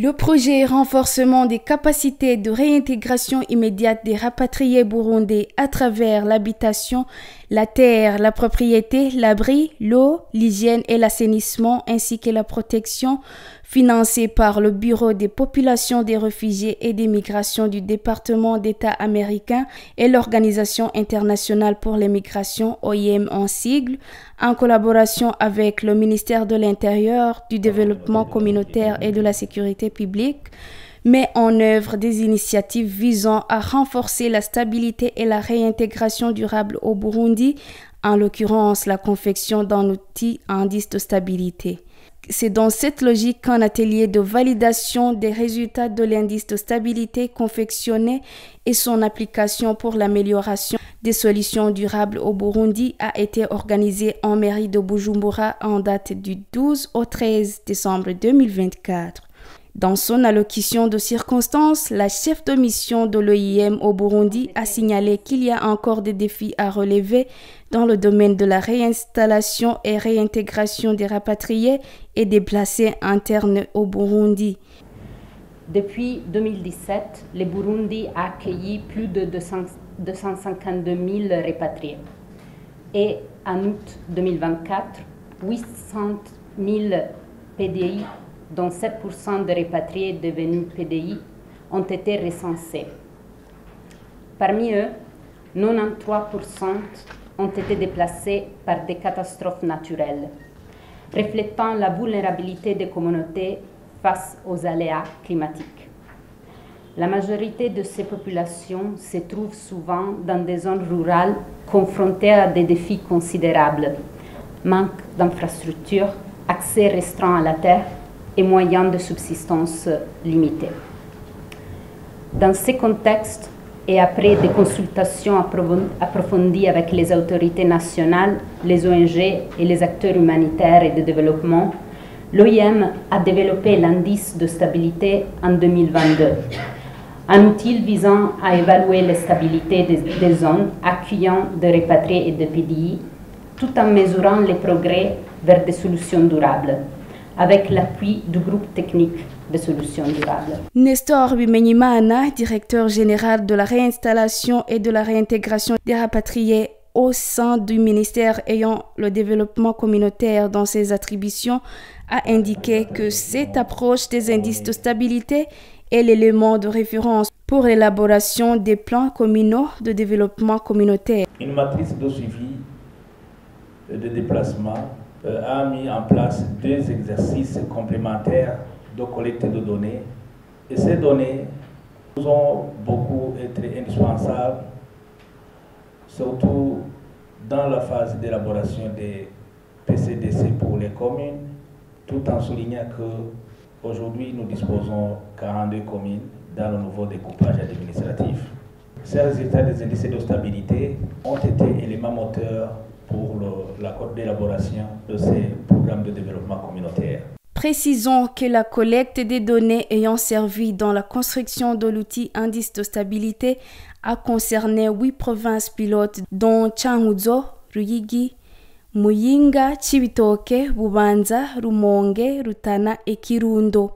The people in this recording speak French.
Le projet renforcement des capacités de réintégration immédiate des rapatriés burundais à travers l'habitation, la terre, la propriété, l'abri, l'eau, l'hygiène et l'assainissement ainsi que la protection, financé par le Bureau des populations des réfugiés et des migrations du département d'État américain et l'Organisation internationale pour les migrations, OIM en sigle, en collaboration avec le ministère de l'Intérieur, du Développement communautaire et de la Sécurité publique, met en œuvre des initiatives visant à renforcer la stabilité et la réintégration durable au Burundi, en l'occurrence la confection d'un outil indice de stabilité. C'est dans cette logique qu'un atelier de validation des résultats de l'indice de stabilité confectionné et son application pour l'amélioration des solutions durables au Burundi a été organisé en mairie de Bujumbura en date du 12 au 13 décembre 2024. Dans son allocution de circonstances, la chef de mission de l'OIM au Burundi a signalé qu'il y a encore des défis à relever dans le domaine de la réinstallation et réintégration des rapatriés et déplacés internes au Burundi. Depuis 2017, le Burundi a accueilli plus de 252 000 rapatriés. Et en août 2024, 800 000 PDI, dont 7% de rapatriés devenus PDI, ont été recensés. Parmi eux, 93% ont été déplacés par des catastrophes naturelles, reflétant la vulnérabilité des communautés face aux aléas climatiques. La majorité de ces populations se trouvent souvent dans des zones rurales confrontées à des défis considérables, manque d'infrastructures, accès restreint à la terre et moyens de subsistance limités. Dans ces contextes, et après des consultations approfondies avec les autorités nationales, les ONG et les acteurs humanitaires et de développement, l'OIM a développé l'indice de stabilité en 2022, un outil visant à évaluer la stabilité des zones accueillant des rapatriés et des PDI, tout en mesurant les progrès vers des solutions durables, avec l'appui du groupe technique de solutions durables. Nestor Bimenyimana, directeur général de la réinstallation et de la réintégration des rapatriés au sein du ministère ayant le développement communautaire dans ses attributions, a indiqué que cette approche des indices de stabilité est l'élément de référence pour l'élaboration des plans communaux de développement communautaire. Une matrice de suivi de déplacement a mis en place deux exercices complémentaires de collecte de données. Et ces données ont beaucoup été indispensables, surtout dans la phase d'élaboration des PCDC pour les communes, tout en soulignant qu'aujourd'hui nous disposons 42 communes dans le nouveau découpage administratif. Ces résultats des indices de stabilité ont été éléments moteurs pour l'élaboration de ces programmes de développement communautaire. Précisons que la collecte des données ayant servi dans la construction de l'outil indice de stabilité a concerné 8 provinces pilotes dont Cankuzo, Ruyigi, Muyinga, Cibitoke, Bubanza, Rumonge, Rutana et Kirundo.